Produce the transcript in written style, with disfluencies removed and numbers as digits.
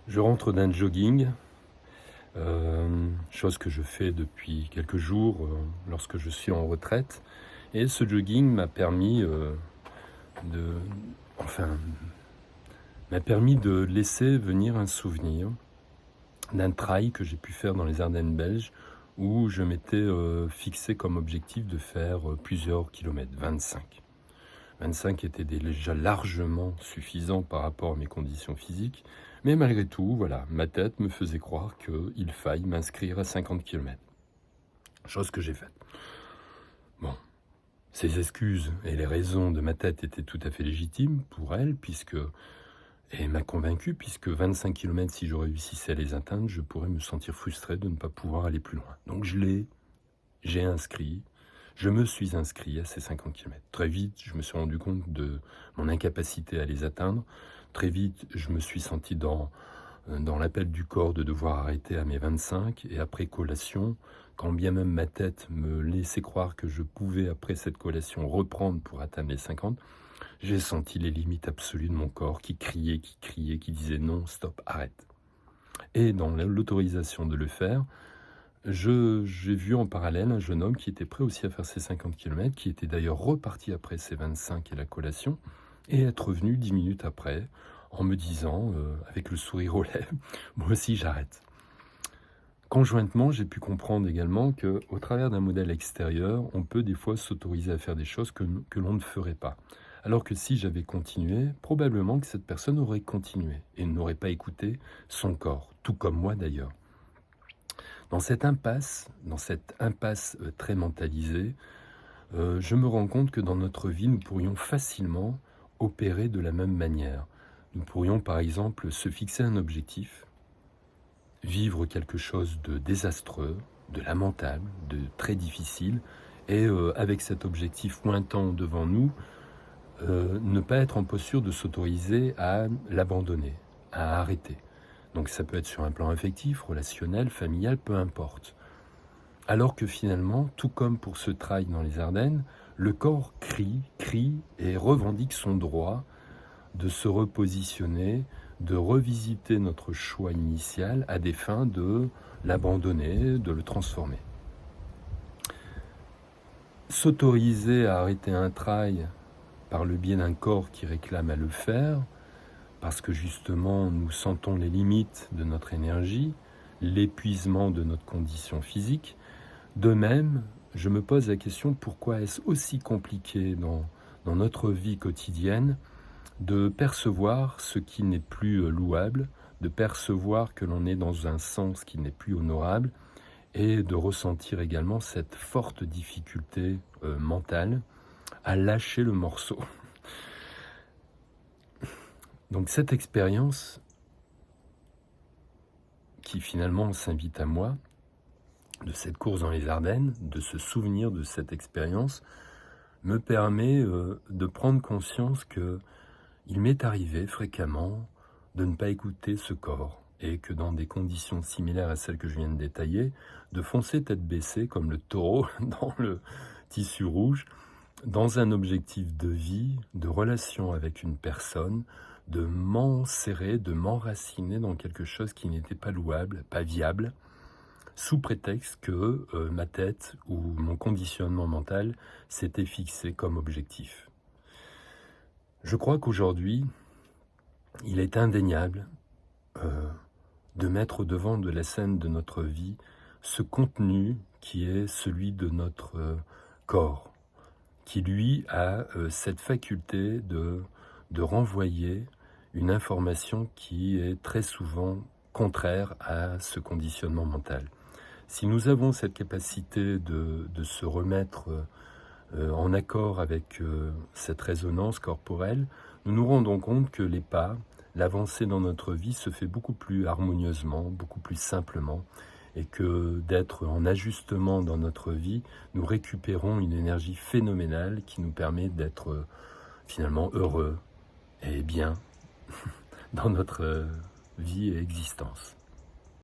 Je rentre d'un jogging, chose que je fais depuis quelques jours lorsque je suis en retraite. Et ce jogging m'a permis de, enfin, m'a permis de laisser venir un souvenir d'un trail que j'ai pu faire dans les Ardennes belges, où je m'étais fixé comme objectif de faire plusieurs kilomètres, 25. 25 était déjà largement suffisant par rapport à mes conditions physiques, mais malgré tout, voilà, ma tête me faisait croire qu'il faille m'inscrire à 50 km. Chose que j'ai faite. Bon, ces excuses et les raisons de ma tête étaient tout à fait légitimes pour elle, et elle m'a convaincu, puisque 25 km, si je réussissais à les atteindre, je pourrais me sentir frustré de ne pas pouvoir aller plus loin. Donc je me suis inscrit à ces 50 km. Très vite, je me suis rendu compte de mon incapacité à les atteindre. Très vite, je me suis senti dans l'appel du corps de devoir arrêter à mes 25. Et après collation, quand bien même ma tête me laissait croire que je pouvais, après cette collation, reprendre pour atteindre les 50, j'ai senti les limites absolues de mon corps qui criait, qui disait non, stop, arrête. Et dans l'autorisation de le faire, j'ai vu en parallèle un jeune homme qui était prêt aussi à faire ses 50 km, qui était d'ailleurs reparti après ses 25 et la collation, et être revenu 10 minutes après en me disant, avec le sourire aux lèvres, « Moi aussi j'arrête ». Conjointement, j'ai pu comprendre également qu'au travers d'un modèle extérieur, on peut des fois s'autoriser à faire des choses que l'on ne ferait pas. Alors que si j'avais continué, probablement que cette personne aurait continué et n'aurait pas écouté son corps, tout comme moi d'ailleurs. Dans cette impasse très mentalisée, je me rends compte que dans notre vie, nous pourrions facilement opérer de la même manière. Nous pourrions par exemple se fixer un objectif, vivre quelque chose de désastreux, de lamentable, de très difficile, et avec cet objectif pointant devant nous, ne pas être en posture de s'autoriser à l'abandonner, à arrêter. Donc ça peut être sur un plan affectif, relationnel, familial, peu importe. Alors que finalement, tout comme pour ce trail dans les Ardennes, le corps crie et revendique son droit de se repositionner, de revisiter notre choix initial à des fins de l'abandonner, de le transformer. S'autoriser à arrêter un trail par le biais d'un corps qui réclame à le faire, parce que justement nous sentons les limites de notre énergie, l'épuisement de notre condition physique. De même, je me pose la question, pourquoi est-ce aussi compliqué dans notre vie quotidienne de percevoir ce qui n'est plus louable, de percevoir que l'on est dans un sens qui n'est plus honorable, et de ressentir également cette forte difficulté mentale à lâcher le morceau. Donc cette expérience qui finalement s'invite à moi, de cette course dans les Ardennes, de se souvenir de cette expérience, me permet de prendre conscience que il m'est arrivé fréquemment de ne pas écouter ce corps, et que dans des conditions similaires à celles que je viens de détailler, de foncer tête baissée comme le taureau dans le tissu rouge, dans un objectif de vie, de relation avec une personne, de m'enserrer, de m'enraciner dans quelque chose qui n'était pas louable, pas viable, sous prétexte que ma tête ou mon conditionnement mental s'était fixé comme objectif. Je crois qu'aujourd'hui, il est indéniable de mettre au devant de la scène de notre vie ce contenu qui est celui de notre corps, qui lui a cette faculté de renvoyer une information qui est très souvent contraire à ce conditionnement mental. Si nous avons cette capacité de se remettre en accord avec cette résonance corporelle, nous nous rendons compte que les pas, l'avancée dans notre vie se fait beaucoup plus harmonieusement, beaucoup plus simplement, et que d'être en ajustement dans notre vie, nous récupérons une énergie phénoménale qui nous permet d'être finalement heureux et bien dans notre vie et existence.